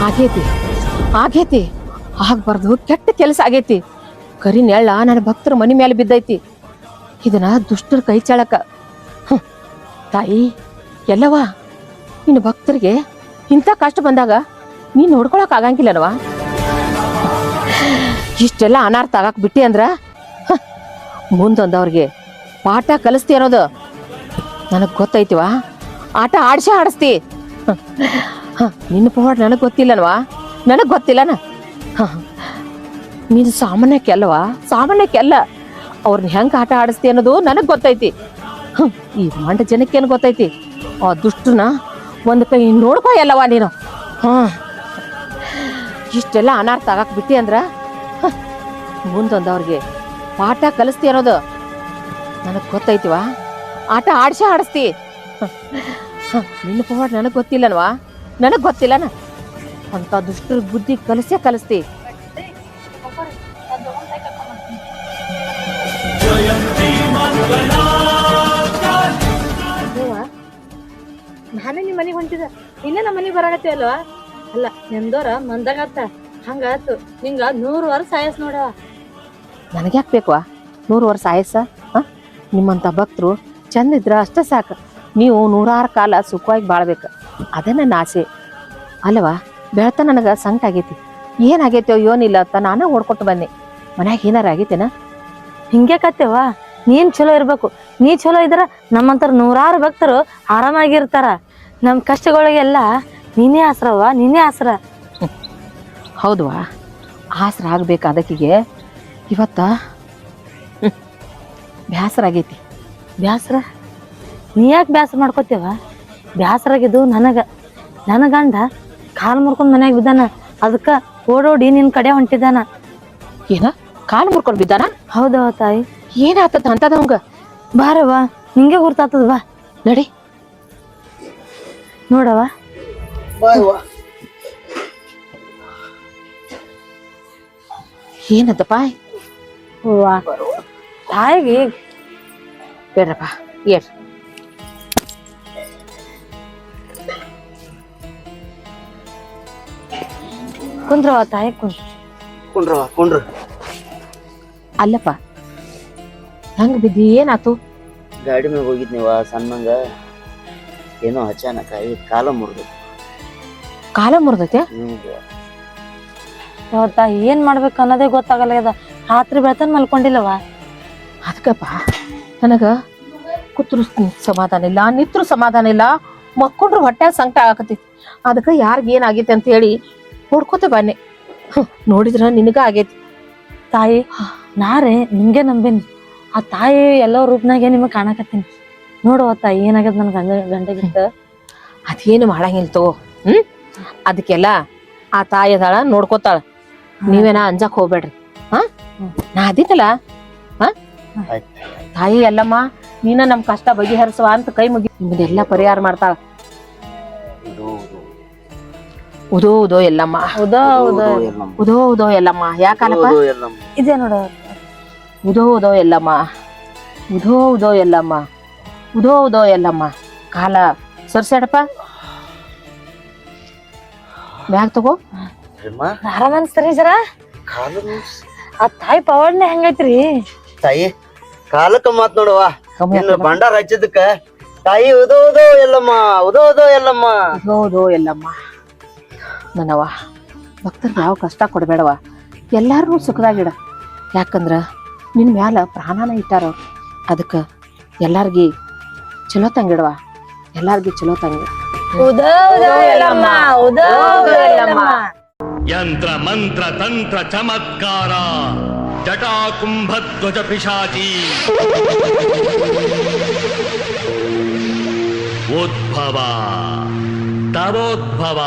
ಆಗೈತಿ ಆಗೈತಿ ಆಗ್ಬಾರ್ದು ಕೆಟ್ಟ ಕೆಲಸ ಆಗೈತಿ. ಕರಿ ನೆಳ್ಳ ನನ್ನ ಭಕ್ತರ ಮನಿ ಮೇಲೆ ಬಿದ್ದೈತಿ. ಇದನ್ನ ದುಷ್ಟರ ಕೈ ಚಾಳಕ. ತಾಯಿ ಎಲ್ಲವ ನಿನ್ನ ಭಕ್ತರಿಗೆ ಇಂಥ ಕಷ್ಟ ಬಂದಾಗ ನೀನ್ ನೋಡ್ಕೊಳಕ್ ಆಗಂಗಿಲ್ಲನವಾ? ಇಷ್ಟೆಲ್ಲ ಅನಾರ್ಥ ಆಗಕ್ ಬಿಟ್ಟಿ ಅಂದ್ರ ಮುಂದೊಂದವ್ರಿಗೆ ಪಾಠ ಕಲಿಸ್ತಿ ಅನ್ನೋದು ನನಗ್ ಗೊತ್ತೈತಿವ. ಆಟ ಆಡಿಸ್ತಿ. ನಿನ್ನ ಪವಾಡ ನನಗ್ ಗೊತ್ತಿಲ್ಲನವಾ? ನನಗ್ ಗೊತ್ತಿಲ್ಲನ? ನೀನು ಸಾಮಾನ್ಯಕ್ಕೆ ಅಲ್ಲವಾ? ಸಾಮಾನ್ಯಕ್ಕೆ ಅಲ್ಲ. ಅವ್ರನ್ನ ಹೆಂಗ ಆಟ ಆಡಿಸ್ತಿ ಅನ್ನೋದು ನನಗ್ ಗೊತ್ತೈತಿ. ಈ ಮಂಡ ಜನಕ್ಕೇನು ಗೊತ್ತೈತಿ? ಆ ದುಷ್ಟನ ಒಂದು ಕೈ ನೋಡ್ಕೋ ಎಲ್ಲವಾ ನೀನು. ಇಷ್ಟೆಲ್ಲ ಅನಾರ್ಥ ಆಗಕ್ ಬಿಟ್ಟಿ ಅಂದ್ರ ಮುಂದೊಂದವ್ರಿಗೆ ಪಾಠ ಕಲಿಸ್ತಿ ಅನ್ನೋದು ನನಗ್ ಗೊತ್ತೈತಿವ. ಆಟ ಆಡಿಸ್ತಿ. ನಿನ್ನ ಪವಾಡ ನನಗ್ ಗೊತ್ತಿಲ್ಲನವಾ? ನನಗ್ ಗೊತ್ತಿಲ್ಲನ? ಅಂತ ದುಷ್ಟರ ಬುದ್ಧಿ ಕಲಿಸ್ತಿ. ನಾನೇ ನಿಮ್ಮ ಮನೆಗೆ ಹೊಂಟಿದ, ಇಲ್ಲೇ ನಮ್ಮ ಮನೆಗೆ ಬರಾಕತ್ತೆ ಅಲ್ವಾ? ಅಲ್ಲ ನೆಮ್ದೋರ ಮಂದಾಗತ್ತ ಹಂಗಾತು. ನಿಂಗ 100 ವರ್ಷ ಆಯಸ್ ನೋಡವ. ನನಗ್ಯಾಕೆ ಬೇಕವಾ 100 ವರ್ಷ ಆಯಸ್ಸ? ನಿಮ್ಮಂತ ಭಕ್ತರು ಚಂದ ಇದ್ರ ಅಷ್ಟ ಸಾಕು. ನೀವು 100 ಕಾಲ ಸುಖವಾಗಿ ಬಾಳ್ಬೇಕು, ಅದೇ ನನ್ನ ಆಸೆ ಅಲ್ಲವಾ? ಬೆಳತ ನನಗ ಸಂಕಟ ಆಗೈತಿ. ಏನಾಗೈತೋ ಏನಿಲ್ಲ ಅಂತ ನಾನ ಓಡ್ಕೊಟ್ಟು ಬಂದೆ. ಮನ್ಯಾಗ ಏನಾರ ಆಗೈತೇನ? ಹಿಂಗೆ ಕತ್ತೇವ. ನೀನ್ ಚಲೋ ಇರ್ಬೇಕು. ನೀ ಚಲೋ ಇದ್ರ ನಮ್ಮಂತರ 100 ಭಕ್ತರು ಆರಾಮಾಗಿರ್ತಾರ. ನಮ್ ಕಷ್ಟಗಳಿಗೆಲ್ಲ ನೀನೇ ಆಸರವ್ವ, ನೀನೇ ಆಸರ. ಹೌದವಾ? ಆಸರ ಆಗ್ಬೇಕು ಅದಕ್ಕಿಗೆ. ಇವತ್ತ ಬ್ಯಾಸರ ಆಗೈತಿ. ಬ್ಯಾಸರ? ನೀ ಯಾಕೆ ಬ್ಯಾಸರ ಮಾಡ್ಕೋತೇವ? ಬ್ಯಾಸರಾಗಿದ್ದು ನನ್ನ ಗಂಡ ಕಾಲು ಮುರ್ಕೊಂಡ್ ಮನ್ಯಾಗ ಬಿದ್ದಾನ. ಅದಕ್ಕ ಓಡೋಡಿ ನಿನ್ ಕಡೆ ಹೊಂಟಿದ್ದಾನ. ಏನ ಕಾಲು ಮುರ್ಕೊಂಡ್ ಬಿದ್ದಾನ? ಹೌದವ ತಾಯಿ. ಏನಾಗ್ತದ ಅಂತದವಂಗ? ಬಾರವ್ವ, ನಿಂಗೆ ಗುರ್ತಾತದ. ಬಾ ನಡಿ ನೋಡವ. ಏನದಪ್ಪ? ತಾಯಿಗೆ ಬೇಡ್ರಪ್ಪ ಏರ್. ಕುಂದ್ರವ ತಾಯಿ, ಕುಂಡ್ರ. ಅಲ್ಲಪ್ಪ ಹೆಂಗ ಬಿದ್ದಿ? ಏನಾತು? ಗಾಡಿ ಮ್ಯಾಗ ಹೋಗಿದ್ನಿವ ಸಣ್ಣಂಗ. ಏನೋ ಅಚಾನಕ ಕಾಲ ಮುರಿದು. ಕಾಲ ಮುರಿದೈತೆ? ತಾಯಿ ಏನ್ ಮಾಡ್ಬೇಕು ಅನ್ನೋದೇ ಗೊತ್ತಾಗಲ್ಲ. ರಾತ್ರಿ ಬೆಳತನ ಮಲ್ಕೊಂಡಿಲ್ಲವ. ಅದಕ್ಕಪ್ಪ ನನಗ ಕೂತ್ರು ಸಮಾಧಾನ ಇಲ್ಲ, ನಿತ್ರು ಸಮಾಧಾನ ಇಲ್ಲ, ಮಕ್ಕೊಂಡ್ರು ಹೊಟ್ಟೆ ಸಂಕಟ ಆಗತೈತಿ. ಅದಕ್ಕ ಯಾರಿಗ ಏನಾಗೈತಿ ಅಂತ ಹೇಳಿ ನೋಡ್ಕೋತ ಬನ್ನಿ. ನೋಡಿದ್ರ ನಿನಗ ಆಗೈತಿ. ತಾಯಿ ನಾರೇ ನಿಮ್ಗೆ ನಂಬೇನಿ. ಆ ತಾಯಿ ಎಲ್ಲೋ ರೂಪ್ನಾಗೆ ನಿಮಗ್ ಕಾಣಕತ್ತೀನಿ. ನೋಡುವ ತಾಯಿ ಏನಾಗ್ಯದ ನನ್ ಗಂಡಗಿತ್ತ. ಅದೇನು ಮಾಡಂಗಿಲ್ಲ ತಗೋ. ಅದಕ್ಕೆಲ್ಲ ಆ ತಾಯಿ ಅದಾಳ, ನೋಡ್ಕೋತಾಳ. ನೀವೇನ ಅಂಜಕ್ ಹೋಗ್ಬೇಡ್ರಿ. ನಾ ಅದಿತ್ತಲ್ಲ. ತಾಯಿ ಎಲ್ಲಮ್ಮ ನೀನ ನಮ್ ಕಷ್ಟ ಬಗೆಹರಿಸುವ ಅಂತ ಕೈ ಮುಗಿ ನಿಮ್ದೆಲ್ಲ ಪರಿಹಾರ ಮಾಡ್ತಾಳ. ಉದೋ ಉದೋ ಎಲ್ಲಮ್ಮ, ಉದೋ ಎಲ್ಲಮ್ಮ. ಯಾಕಲ್ಲಪ್ಪ? ಇದೇ ನೋಡ. ಉದೋ ಎಲ್ಲಮ್ಮ, ಉದೋ ಎಲ್ಲಮ್ಮ, ಉದೋ ಎಲ್ಲಮ್ಮ. ಕಾಲ ಸರ್ಸಾಡಪ್ಪ, ಬ್ಯಾಗ್ ತಗೋ. ಆರಾಮ ಅನ್ಸ್ತಾರಿ ಜರ? ಆ ತಾಯಿ ಪವಾಡನೆ ಹೆಂಗೈತ್ರಿ? ತಾಯಿ ಕಾಲಕ್ಕ ಮಾತ್ ನೋಡವ. ಭಂಡಾರ ಹಚ್ಚಿದಕ್ಕ ತಾಯಿ ಉದೋ ಎಲ್ಲಮ್ಮ, ಉದೋ ಎಲ್ಲಮ್ಮ. ನನವ ಭಕ್ತರಿಗೆ ಯಾವ ಕಷ್ಟ ಕೊಡ್ಬೇಡವ. ಎಲ್ಲಾರು ಸುಖದಾಗಿಡ. ಯಾಕಂದ್ರ ನಿನ್ ಮ್ಯಾಲ ಪ್ರಾಣನ ಇಟ್ಟಾರ. ಅದಕ್ಕ ಎಲ್ಲಾರ್ಗಿ ಚಲೋ ತಂಗಿಡವ. ಎಲ್ಲಾರ್ಗಿ ಚಲೋ ತಂಗಿ. ಉದೋ ಎಲ್ಲಮ್ಮ, ಉದೋ ಎಲ್ಲಮ್ಮ. ಯಂತ್ರ ಮಂತ್ರ ತಂತ್ರ ಚಮತ್ಕಾರ ಜಟಾ ಕುಂಭಧ್ವಜ ಪಿಶಾಚಿ ಉದ್ಭವ ತವೋದ್ಭವ.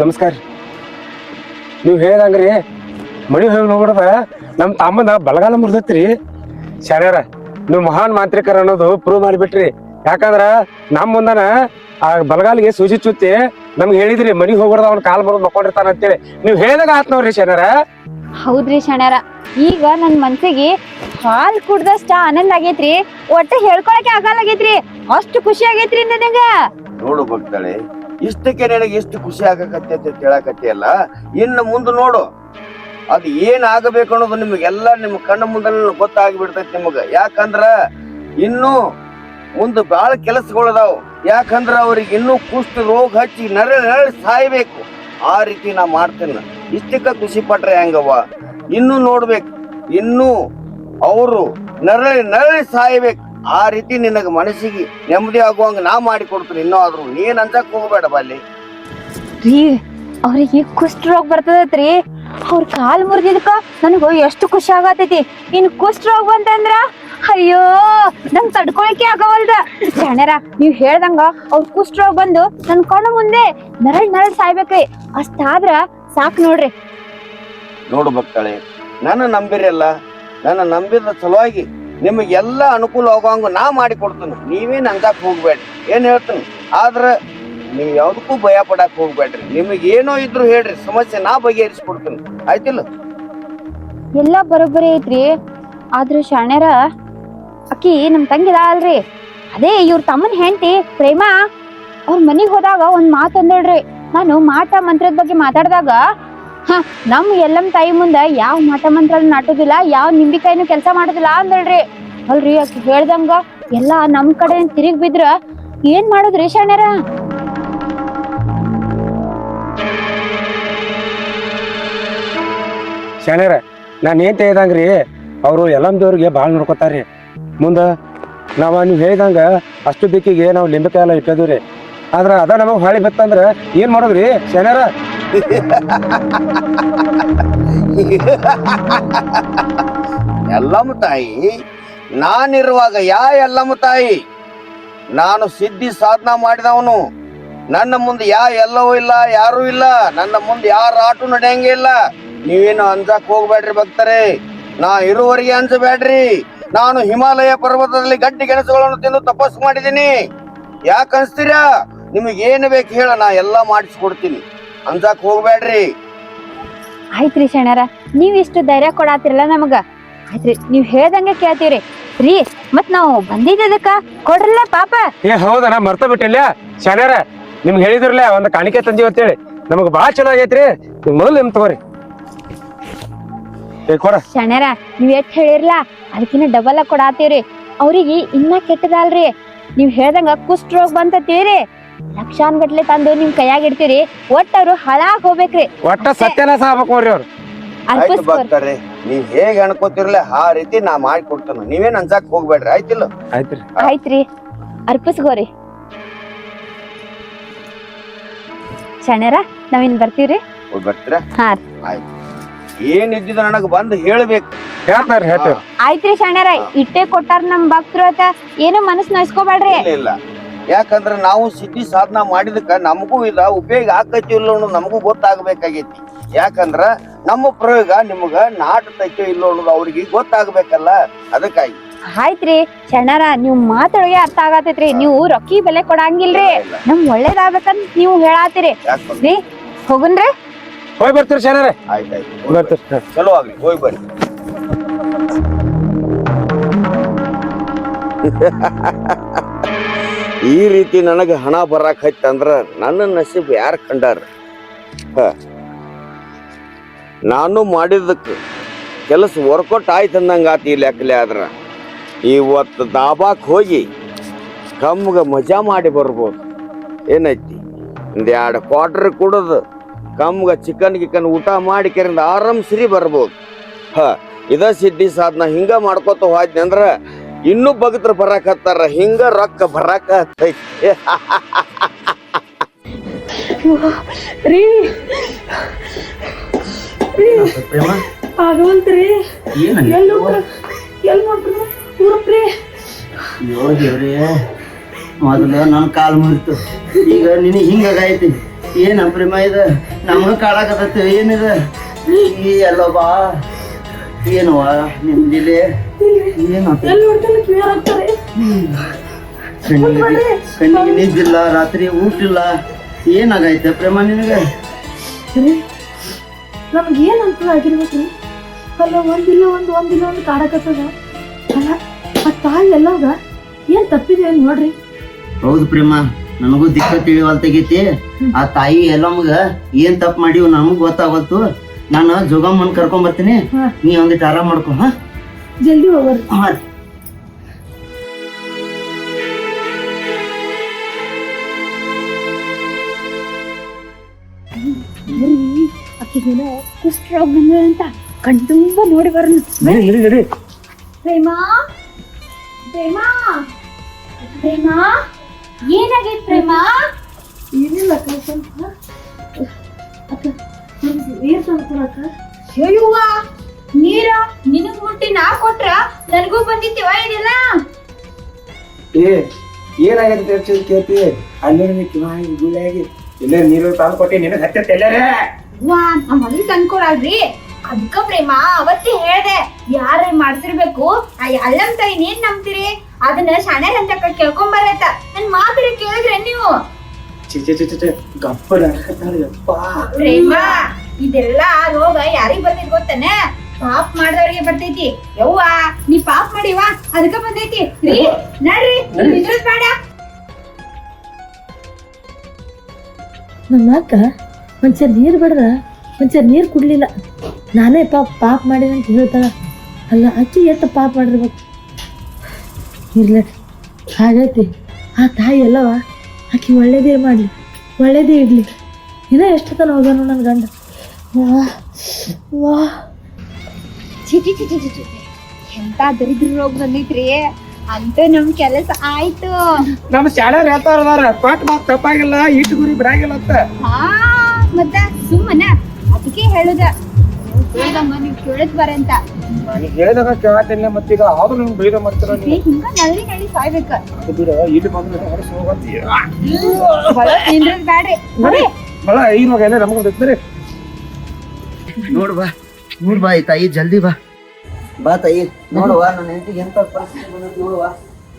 ನಮಸ್ಕಾರ. ನೀವು ಹೇಳ್ದಂಗ್ರಿ ಮನಿ ಹೋಗಿ ನೋಡ್ದ ನಮ್ಮ ತಮ್ಮನ ಬಲಗಾಲ ಮುರಿದತ್ರಿ. ಶಾಣ್ಯಾರ ನೀವು ಮಹಾನ್ ಮಾಂತ್ರಿಕರ ಅನ್ನೋದು ಪ್ರೂವ್ ಮಾಡಿಬಿಟ್ರಿ. ಯಾಕಂದ್ರ ನಮ್ಮ ಮುಂದನ ಆ ಬಲಗಾಲಿಗೆ ಸೂಜಿ ಚುತ್ತಿ ನಮ್ಗೆ ಹೇಳಿದ್ರಿ ಮನಿ ಹೋಗ್ಬಾರ್ದ ಅವ್ನ ಕಾಲ್ ಮುರಿದ್ ಮಕ್ಕೊಂಡಿರ್ತಾನ ಅಂತೇಳಿ. ನೀವ್ ಹೇಳ್ದಾಗ ಆತ್ ನೋಡ್ರಿ ಶಾಣ್ಯಾರ. ಹೌದ್ರಿ ಶಣ್ಯಾರ, ಈಗ ನನ್ ಮನ್ಸಿಗೆ ಹಾಲ್ ಕುಡ್ದಷ್ಟ ಆನಂದ ಆಗೇತ್ರಿ. ಒಟ್ಟ ಹೇಳ್ಕೊಳಕ್ಕೆ ಆಗಲ್ಲಾಗೈತ್ರಿ, ಅಷ್ಟು ಖುಷಿ ಆಗೇತ್ರಿ ನನಗ. ನೋಡು ಭಕ್ತಳೆ, ಇಷ್ಟಕ್ಕೆ ನನಗೆ ಎಷ್ಟು ಖುಷಿ ಆಗಕತ್ತೆ ಅಂತ ಹೇಳಕತ್ತಿಯಲ್ಲ, ಇನ್ನು ಮುಂದೆ ನೋಡು ಅದು ಏನ್ ಆಗಬೇಕು ಅನ್ನೋದು ನಿಮಗೆಲ್ಲ ನಿಮ್ಮ ಕಣ್ಣ ಮುಂದೆ ಗೊತ್ತಾಗ್ಬಿಡ್ತೈತಿ ನಿಮಗ. ಯಾಕಂದ್ರ ಇನ್ನು ಮುಂದೆ ಬಾಳ ಕೆಲಸಗಳದಾವ್. ಯಾಕಂದ್ರ ಅವ್ರಿಗೆ ಇನ್ನೂ ಕುಷ್ಠ ರೋಗ ಹಚ್ಚಿ ನರಳಿ ಸಾಯ್ಬೇಕು. ಆ ರೀತಿ ನಾ ಮಾಡ್ತೇನೆ. ಇಷ್ಟಕ್ಕ ಖುಷಿ ಪಟ್ರೆ ಹೆಂಗವ್ವ? ಇನ್ನು ನೋಡ್ಬೇಕು, ಇನ್ನು ಅವರು ನರಳಿ ಸಾಯ್ಬೇಕು. ಆ ರೀತಿ ನಿನಗ ಮನಸ್ಸಿಗೆ ನೆಮ್ಮದಿ ಆಗುವಂಗ ನಾ ಮಾಡಿ ಕೊಡ್ತೀನಿ. ಇನ್ನೂ ಆದ್ರೂ ನೀನ್ ಅಂಜಕ್ ಹೋಗ್ಬೇಡ ಬಲ್ಲಿ. ರೀ ಅವ್ರಿಗೆ ಕುಷ್ಠ ರೋಗ ಬರ್ತದತ್ರಿ. ಅವ್ರ ಕಾಲ್ ಮುರಿದಿದ್ಕ ನನಗ ಎಷ್ಟು ಖುಷಿ ಆಗತೈತಿ. ಇನ್ ಕುಷ್ಠ ರೋಗ ಬಂತಂದ್ರ ಅಯ್ಯೋ ನಂಗ್ ತಡ್ಕೊಳಕ್ಕೆ ಆಗವಲ್ದ. ಶಣ್ಯರ ನೀವ್ ಹೇಳ್ದಂಗ ಅವ್ರ ಕುಷ್ಠ ರೋಗ ಬಂದು ನನ್ ಕಣ್ಣು ಮುಂದೆ ನರಳ್ ಸಾಯ್ಬೇಕ್ರಿ. ಅಷ್ಟಾದ್ರ ಸಾಕ್ ನೋಡ್ರಿ. ನೋಡು ಭಕ್ತಳೆ, ನನ್ನ ನಂಬಿರಲ್ಲ, ನನ್ನ ನಂಬಿದ ಸಲುವಾಗಿ ನಿಮಗೆಲ್ಲ ಅನುಕೂಲ ಆಗುವಂಗ ನಾ ಮಾಡಿ ಕೊಡ್ತೀನಿ. ನೀವೇನ್ ಅಂಜಾಕ್ ಹೋಗ್ಬೇಡ್ರಿ. ಏನ್ ಹೇಳ್ತೀನಿ, ಆದ್ರ ನೀವ್ ಯಾವ್ದಕ್ಕೂ ಭಯ ಪಡಾಕ್ ಹೋಗ್ಬೇಡ್ರಿ. ನಿಮಗ್ ಏನೋ ಇದ್ರು ಹೇಳ್ರಿ, ಸಮಸ್ಯೆ ನಾ ಬಗೆಹರಿಸ್ಕೊಡ್ತೀನಿ. ಆಯ್ತಿಲ್ಲ? ಎಲ್ಲಾ ಬರೋಬ್ಬರಿ ಐತ್ರಿ. ಆದ್ರ ಶಣ್ಯರ ಅಕ್ಕಿ ನಮ್ ತಂಗಿದ ಅಲ್ರಿ, ಅದೇ ಇವ್ರ ತಮ್ಮನ ಹೆಂಡತಿ ಪ್ರೇಮ ಅವ್ರ ಮನಿಗ್ ಹೋದಾಗ ಒಂದ್ ಮಾತು ಅಂದಳ್ರಿ. ನಾನು ಮಾಟ ಮಂತ್ರದ ಬಗ್ಗೆ ಮಾತಾಡ್ದಾಗ ನಮ್ ಎಲ್ಲಮ್ ತಾಯಿ ಮುಂದ ಯಾವ ಮಾಟ ಮಂತ್ರ ನಾಟುದಿಲ್ಲ, ಯಾವ ನಿಂಬಿಕಾಯಿನೂ ಕೆಲ್ಸ ಮಾಡುದಿಲ್ಲ ಅಂದಳ್ರಿ. ಅಲ್ರಿ ಅಕ್ಕಿ ಹೇಳ್ದಂಗ ಎಲ್ಲಾ ನಮ್ ಕಡೆ ತಿರುಗ್ ಬಿದ್ರ ಏನ್ ಮಾಡುದ್ರಿ ಶಣ್ಯರ? ಶಾಣ್ಯಾರ ನಾನು ಏನ್ ಹೇಳ್ದಂಗ್ರಿ, ಅವರು ಎಲ್ಲಮ್ದವ್ರಿಗೆ ಭಾಳ ನೋಡ್ಕೊತಾರ್ರಿ. ಮುಂದ ನೀವು ಹೇಳ್ದಂಗ ಅಷ್ಟು ದಿಕ್ಕಿಗೆ ನಾವು ಲಿಂಬೆಕಾಯಿ ಎಲ್ಲ ಇಟ್ಟಿದ್ವಿ. ಆದ್ರ ಅದ ನಮಗ್ ಹಾಳಿ ಬತ್ತಂದ್ರ ಏನ್ ಮಾಡೋದ್ರಿ ಶಾಣ್ಯಾರ? ಎಲ್ಲಮ್ಮ ತಾಯಿ ನಾನಿರುವಾಗ ಎಲ್ಲಮ್ಮ ತಾಯಿ, ನಾನು ಸಿದ್ಧಿ ಸಾಧನ ಮಾಡಿದವನು. ನನ್ನ ಮುಂದೆ ಎಲ್ಲವೂ ಇಲ್ಲ, ಯಾರು ಇಲ್ಲ. ನನ್ನ ಮುಂದೆ ಯಾರ ಆಟು ನಡೆಯಂಗೆ ಇಲ್ಲ. ನೀವೇನು ಅಂಜಕ್ ಹೋಗ್ಬೇಡ್ರಿ ಭಕ್ತರೇ. ನಾ ಇರುವವರೆಗೆ ಅಂಜಬೇಡ್ರಿ. ನಾನು ಹಿಮಾಲಯ ಪರ್ವತದಲ್ಲಿ ಗಡ್ಡಿ ಗೆಣಸುಗಳನ್ನು ತಿಂದು ತಪಸ್ಸು ಮಾಡಿದ್ದೀನಿ. ಯಾಕ ಅನ್ಸ್ತೀರಾ? ನಿಮಗೆ ಏನು ಬೇಕು ಹೇಳ, ನಾ ಎಲ್ಲಾ ಮಾಡಿಸ್ಕೊಡ್ತೀನಿ. ಅಂಜಾಕ್ ಹೋಗ್ಬೇಡ್ರಿ. ಆಯ್ತ್ರಿ ಶಣ್ಯರ, ನೀವ್ ಇಷ್ಟು ಧೈರ್ಯ ಕೊಡಾತಿರಲ್ಲ ನಮಗ. ಆಯ್ತ್ರಿ, ನೀವ್ ಹೇಳ್ದಂಗೆ ಕೇಳ್ತೀವ್ರಿ. ರೀ ಮತ್ ನಾವು ಬಂದಿದ್ದಕ್ಕ ಕೊಡ್ರಲ್ಲ ಪಾಪ. ಹೌದಾ, ಮರ್ತ ಬಿಟ್ಟಿಲ್ಲ ಶಾಣ್ಯಾರ. ನಿಮ್ಗೆ ಹೇಳಿದ್ರಲ್ಲ ಒಂದ್ ಕಾಣಿಕೆ ತಂದೀವಿ ಅಂತೇಳಿ. ನಮಗ್ ಬಾಳ ಚೆನ್ನಾಗೈತ್ರಿ. ಮೊದಲು ನಿಮ್ ತಗೋರಿ ಕೊಡ. ಶಣ್ಯರ ನೀವ್ ಎಷ್ಟ್ ಹೇಳಿರ್ಲ ಅದಕ್ಕಿನ್ನ ಡಬಲ್ ಆಗಿ ಕೊಡಾತೀವ್ರಿ. ಅವ್ರಿಗೆ ಇನ್ನ ಕೆಟ್ಟದಲ್ರಿ. ನೀವ್ ಹೇಳ್ದಂಗ ಕುಷ್ಠ ರೋಗ ಬಂತತ್ತೀರಿ, ಲಕ್ಷಾನ್ ಗಟ್ಲೆ ತಂದು ನಿಮ್ ಕೈಯಾಗ ಇಡ್ತೀರಿ. ಒಟ್ಟ ಅವ್ರು ಹಾಳಾಗ್ ಹೋಗ್ಬೇಕ್ರಿ. ಒಟ್ಟ ಸತ್ಯನಾಶ ಆಗ್ಬೇಕು ನೋಡ್ರಿ ಅವ್ರು. ಆಯ್ತು ಭಕ್ತರೇ, ನೀವ್ ಹೇಗ್ ಅನ್ಕೋತಿರ್ಲ ಆ ರೀತಿ ನಾ ಮಾಡಿಕೊಡ್ತೇನೆ. ನೀವೇನ್ ಅಂಜಾಕ್ ಹೋಗ್ಬೇಡ್ರಿ. ಆಯ್ತಿಲ್ಲ? ಆಯ್ತ್ರಿ. ಆಯ್ತ್ರಿ, ಅರ್ಪಿಸ್ಕೋರಿ ಶಣ್ಯರ. ನಾವಿನ್ ಬರ್ತೀವ್ರಿ. ಬರ್ತೀರಾ? ಹಾ ಆಯ್ತು. ಏನ್ ಇದ್ದಿದ ನನಗ್ ಬಂದ್ ಹೇಳ್ಬೇಕು. ಹೇಳ್ತಾರ್ರಿ, ಹೇಳ್ತೇವ್ರಿ. ಆಯ್ತ್ರಿ ಶಣ್ಯರ, ಇಟ್ಟೆ ಕೊಟ್ಟಾರ ನಮ್ ಭಕ್ತರು ಅಂತ ಏನು ಮನಸ್ ನೊಯ್ಸ್ಕೋಬೇಡ್ರಿ. ಇಲ್ಲ, ಯಾಕಂದ್ರ ನಾವು ಸಿದ್ಧಿ ಸಾಧನ ಮಾಡಿದಕ್ಕ ನಮಗೂ ಇದ ಉಪಯೋಗ ಆಕೈತಿ ಇಲ್ಲ ಅನ್ನೋದು ನಮಗೂ ಗೊತ್ತಾಗಬೇಕಾಗೈತಿ. ಯಾಕಂದ್ರ ನಮ್ಮ ಪ್ರಯೋಗ ನಿಮಗ ನಾಟತೈತೋ ಇಲ್ಲ ಅನ್ನೋದು ಅವ್ರಿಗೆ ಗೊತ್ತಾಗ್ಬೇಕಲ್ಲ, ಅದಕ್ಕಾಗಿ. ಆಯ್ತ್ರಿ ಶಣ್ಣರ, ನೀವ್ ಮಾತೊಳಗೆ ಅರ್ಥ ಆಗತೈತ್ರಿ. ನೀವು ರೊಕ್ಕಿ ಬೆಲೆ ಕೊಡಂಗಿಲ್ರಿ, ನಮ್ ಒಳ್ಳೇದಾಗ್ಬೇಕಂತ ನೀವು ಹೇಳಾತಿರಿ. ರೀ ಹೋಗುನ್ರಿ. ಹೋಗಿ ಬರ್ತೀರಿ ಶಾಣ್ಯಾರ. ಆಯ್ತಾಯ್ತು, ಬರ್ತೀರಿ. ಚಲೋ ಆಗ್ಲಿ, ಹೋಗಿ ಬರ್ರಿ. ಈ ರೀತಿ ನನಗೆ ಹಣ ಬರಾಕೈತಂದ್ರ ನನ್ನ ನಸೀಬ್ ಯಾರು ಕಂಡಾರ? ನಾನು ಮಾಡಿದಕ್ಕೆ ಕೆಲಸ ವರ್ಕೌಟ್ ಆಯ್ತು ಅಂದಂಗ ಆತಿ. ಲೆಕ್ಕಲೆ ಆದ್ರ ಇವತ್ತು ದಾಬಾಕ್ ಹೋಗಿ ಕಮ್ಗ ಮಜಾ ಮಾಡಿ ಬರ್ಬೋದು. ಏನೈತಿ, ಒಂದ್ 2 ಕ್ವಾರ್ಟರ್ ಕುಡದು ಕಮ್ಗ ಚಿಕನ್ ಗಿಕನ್ ಊಟ ಮಾಡಿ ಕೆರಿಂದ ಆರಾಮ್ಸ್ರಿ ಬರ್ಬೋದು. ಇದ ಸಿದ್ಧಿ ಸಾಧನ ಹಿಂಗ ಮಾಡ್ಕೊತ ಹೋದ್ನಿ ಅಂದ್ರ ಇನ್ನೂ ಭಕ್ತರು ಬರಾಕತ್ತಾರ. ಹಿಂಗ ರೊಕ್ಕ ಬರಾಕತ್ತೈತಿ. ರೀ ಆಗವಲ್ತ್ರಿ. ಎಲ್ಲಿ ಮಾಡ್ರಿ ಊರಪ್ರಿ? ದೇವ್ರಿ, ಮೊದಲು ನನ್ನ ಕಾಲು ಮುರಿತು, ಈಗ ನಿನಗೆ ಹಿಂಗಾಗೈತಿ. ಏನ ಪ್ರೇಮ ಇದ ನಮಗ ಕಾಳಾಕತ್ತ ಏನಿದ ಈ ಅಲ್ಲೋಬಾ ಏನವ ನಿಮ್ದಿಲೆ ಕಣ್ಣಿಗೆ ನಿದ್ದಿಲ್ಲ ರಾತ್ರಿ ಊಟಿಲ್ಲ ಏನಾಗೈತೆ ಪ್ರೇಮ ನಿನಗೆ ನಮ್ಗೆ ಏನ್ ಅನುಕೂಲ ಆಗಿರ್ಬೇಕ್ರಿ ಅಲ್ಲ ಒಂದಿಲ್ಲ ಒಂದು ಕಾಡಕತ್ತದ ಅಲ್ಲ ಆ ತಾಯಿ ಎಲ್ಲಾಗ ಏನ್ ತಪ್ಪಿದೆ ಅಂತ ನೋಡ್ರಿ. ಹೌದು ಪ್ರೇಮ ನನಗೂ ದಿಕ್ಕ ತಿಳಿವಲ್ತಾಗೈತಿ ಆ ತಾಯಿ ಎಲ್ಲಮ್ಮಗ ಏನ್ ತಪ್ಪು ಮಾಡಿವ್ ನಮಗ್ ಗೊತ್ತಾಗತ್ತು. ನಾನು ಜೋಗಮ್ಮನ್ ಕರ್ಕೊಂಡ್ ಬರ್ತೀನಿ, ನೀ ಒಂದಿಟ್ಟು ಆರಾಮ್ ಮಾಡ್ಕೊ. ಹಾ ಜಲ್ದಿ ಹೋಗ್ರಿ. ಹಾ ಅಕ್ಕಿಗೇನೋ ಕುಷ್ಠರೋಗ ಬಂದ ಅಂತ ಕಣ್ತುಂಬ ನೋಡಿ ಬರೋಣ. ಪ್ರೇಮ ಪ್ರೇಮ ಪ್ರೇಮ ಏನಾಗೈತ್ ಪ್ರೇಮ? ಏನಿಲ್ಲ ಅಕ್ಕ ಸ್ವಲ್ಪ ಅಕ್ಕ ನೀರ್ ತಂದ್ಕೊಡಕ್ಕ. ಹೇಳುವ ನೀರ ನಿನಗ್ ಮುಟ್ಟಿ ನಾ ಕೊಟ್ರ ನನಗೂ ಬಂದಿತ್ತೀವ ಇದೆಲ್ಲ. ಏನಾಗೈತೆ ಕೇಳ್ತಿ ಅಲ್ಲಿ ಕಿವಾಗಿ ಗುಳಿಯಾಗಿ ಇಲ್ಲೇ ನೀರು ತಂದು ಕೊಟ್ಟಿ ನಿನಗೆ ಹತ್ತೈತೆ ಎಲ್ಲಾರೇ ವಾ ನಮ್ಮ ಮದ್ವೆ ತಂದ್ಕೊಡಲ್ರಿ. ಅದಕ್ಕ ಪ್ರೇಮ ಅವತ್ತೇ ಹೇಳ್ದೆ ಯಾರ ಮಾಡ್ತಿರ್ಬೇಕು ಆ ಅಲ್ಲಂ ತಾಯಿ ನೀನ್ ನಂಬ್ತೀರಿ ಅದನ್ನ ಶಾಣ್ಯರ್ ಅಂತ ಕೇಳ್ಕೊಂಬರತ್ತ ನನ್ ಮಾತ್ರ ಕೇಳಿದ್ರೆ ನೀವು ಗಪ್ಪ ಪ್ರೇಮ ಇದೆಲ್ಲ ರೋಗ ಯಾರಿಗ್ ಬರ್ತೈತಿ ಗೊತ್ತಾನೆ? ಪಾಪ್ ಮಾಡ್ದವ್ರಿಗೆ ಬರ್ತೈತಿ. ಯವ್ವ ನೀ ಪಾಪ್ ಮಾಡಿವ ಅದಕ್ಕ ಬಂದೈತಿ. ರೀ ನಡ್ರಿ ಇದ್ರದ್ ಬೇಡ. ನಮ್ಮ ಅಕ್ಕ ಒಂಚೂರು ನೀರು ಬಿಡ್ದ ಒಂಚೂರು ನೀರು ಕುಡ್ಲಿಲ್ಲ. ನಾನೇ ಪಾಪ ಮಾಡಿದೆ ಅಂತ ಹೇಳ್ತಾಳ. ಅಲ್ಲ ಅಕ್ಕಿ ಎಷ್ಟು ಪಾಪ ಮಾಡಿರ್ಬೇಕು. ಇರ್ಲ ಹಾಗೈತಿ ಆ ತಾಯಿ ಎಲ್ಲವ ಆಕಿ ಒಳ್ಳೇದೇ ಮಾಡಲಿ ಒಳ್ಳೇದೇ ಇಡ್ಲಿ. ಇನ್ನೂ ಎಷ್ಟು ತನ ಹೋಗ್ಯಾನು ನನ್ನ ಗಂಡ. ವಾ ವಾ ಚಿಟಿ ಚಿಟಿ ಚಿಟಿ ಎಂತ ದರಿದ್ರ ರೋಗ ಬಂದೈತ್ರಿ. ಅಂತ ನಮ್ ಕೆಲಸ ಆಯ್ತು. ನಮ್ಮ ಶಾಲೆಯವ್ರು ಹೇಳ್ತಾರ ಪಾಟ್ ಮಾತ್ ತಪ್ಪಾಗಿಲ್ಲ ಇಟ್ಟು ಗುರಿ ಬಿಡಾಗಿಲ್ಲ ಅಂತ. ಹಾ ಮತ್ತ ಸುಮ್ಮನ ಅದಕ್ಕೆ ಹೇಳುದ ನೀವು ಕೇಳದ್ ಬರಂತ. ನನಗೆ ಹೇಳಿದಾಗ ಕೇಳತ್ತಿಲ್ಲ ಮತ್ತೀಗ ಆದ್ರೂ ನೀವು ಬೈದ ಮಾಡ್ತಾರ ಹಿಂಗ ನಳ್ಳಿ ನಳ್ಳಿ ಸಾಯ್ಬೇಕ. ಇಲ್ಲಿ ಬಂದ್ರೆ ಹೊರಸ್ ಹೋಗತ್ತೀಯ ನಿಂದ್ರದ್ ಬ್ಯಾಡ್ರಿ. ಮಳ ಇವಾಗ ಎಲ್ಲ ನಮಗ್ ಗೊತ್ತಿರಿ. ನೋಡ್ ಬಾ ಈ ತಾಯಿ ಜಲ್ದಿ ಬಾ ಬಾ ತಾಯಿ. ನೋಡುವ ನನ್ನ ಹೆಂಡತಿಗೆ ಎಂತ ಪರಿಸ್ಥಿತಿ ಬಂದೈತಿ ನೋಡುವ.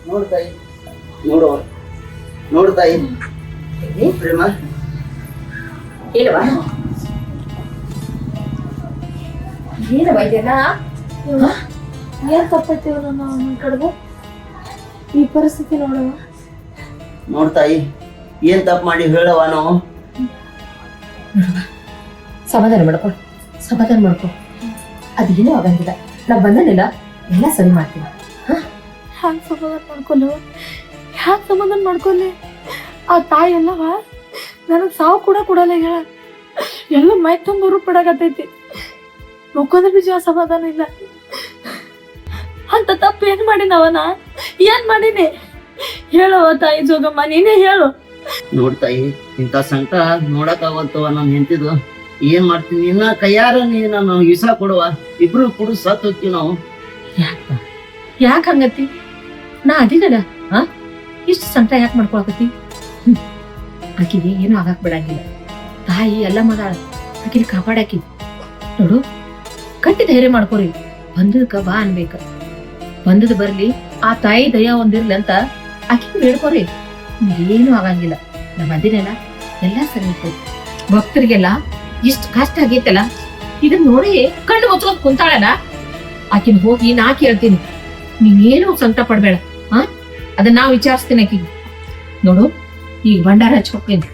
ನೋಡು ತಾಯಿ ನೋಡುವ ನೋಡು ತಾಯಿ ಪ್ರೇಮ ಇಲ್ವಾ ಏನವ ಇದೆಲ್ಲ? ಏನ್ ತಪ್ಪೈತಿವ ನಮ್ಮ ಕಡೆಗೆ ಈ ಪರಿಸ್ಥಿತಿ ನೋಡವ. ನೋಡ್ ತಾಯಿ ಏನ್ ತಪ್ಪು ಮಾಡಿ ಹೇಳವ ನಾವು. ಸಮಾಧಾನ ಮಾಡ್ಕೊ ಅದೇನೂ ಆಗಂಗಿಲ್ಲ. ನಾ ಬಂದನಿಲ್ಲ ಎಲ್ಲ ಸರಿ ಮಾಡ್ತೀನಿ. ಹ್ಯಾಂಗ ಸಮಾಧಾನ ಮಾಡ್ಕೊಲ್ಲವ? ಹ್ಯಾಂಗ ಸಮಾಧಾನ ಮಾಡ್ಕೊಲ್ಲಿ? ಆ ತಾಯಿ ಎಲ್ಲವ ನನಗೆ ಸಾವು ಕೂಡ ಕೊಡಲ್ಲ ಹೇಳ. ಎಲ್ಲ ಮೈ ತುಂಬ ರೂಪಿಡಾಗತೈತಿ. ಮುಖಂದ್ರ ಬೀಜ ಸಮಾಧಾನ ಇಲ್ಲ. ಅಂತ ತಪ್ಪು ಏನ್ ಮಾಡಿನವನ? ಏನ್ ಮಾಡೀನಿ ಹೇಳವ ತಾಯಿ ಜೋಗಮ್ಮ, ನೀನೇ ಹೇಳು. ನೋಡ್ ತಾಯಿ ಇಂಥ ಸಂಕಟ ನೋಡಕ್ ಆಗಲ್ತವ ನನ್ ಹೆಂಡತಿದು. ಏನ್ ಮಾಡ್ತೀನಿ ನಿನ್ನ ಕೈಯಾರ ನಾನು ವಿಸ ಕೊಡುವ ಇಬ್ರು ಕುಡು ಸತ್ ಹೋಗ್ತೀವಿ ನಾವು. ಯಾಕ ಹಂಗತಿ? ನಾ ಅದಿನಲ್ಲ ಇಷ್ಟು ಸಂಕಟ ಯಾಕೆ ಮಾಡ್ಕೊಳಕತಿ? ಆಕಿಗೆ ಏನು ಆಗಾಕ್ ಬಿಡಂಗಿಲ್ಲ. ತಾಯಿ ಎಲ್ಲ ಮದಾಳ ಆಕಿನ ಕಾಪಾಡಾಕಿ. ನೋಡು ಕಟ್ಟಿ ಧೈರ್ಯ ಮಾಡ್ಕೋರಿ. ಬಂದದಕ್ಕ ಬಾ ಅನ್ಬೇಕ. ಬಂದದ್ ಬರ್ಲಿ ಆ ತಾಯಿ ದಯ ಒಂದಿರ್ಲಿ ಅಂತ ಆಕಿನ ಬೇಡ್ಕೋರಿ. ಏನು ಆಗಂಗಿಲ್ಲ. ನಮ್ಮ ಅದಿನೆಲ್ಲ ಎಲ್ಲ ಸರಿ ಇರ್ತೈತಿ. ಭಕ್ತರಿಗೆಲ್ಲ ಇಷ್ಟ ಕಷ್ಟ ಆಗೈತಲ್ಲ ಇದನ್ನ ನೋಡಿ ಕಣ್ಣು ಮುಚ್ಕೊಂಡ್ ಕುಂತಾಳನ ಆಕಿನ ಹೋಗಿ ನಾ ಕೇಳ್ತೀನಿ. ನೀನೇನು ಸಂಕಟ ಪಡ್ಬೇಡ. ಅದನ್ನ ನಾ ವಿಚಾರಿಸ್ತೀನಿ ಆಕಿಗೆ. ನೋಡು ಈಗ ಭಂಡಾರ ಹಚ್ಕೊತೀನಿ.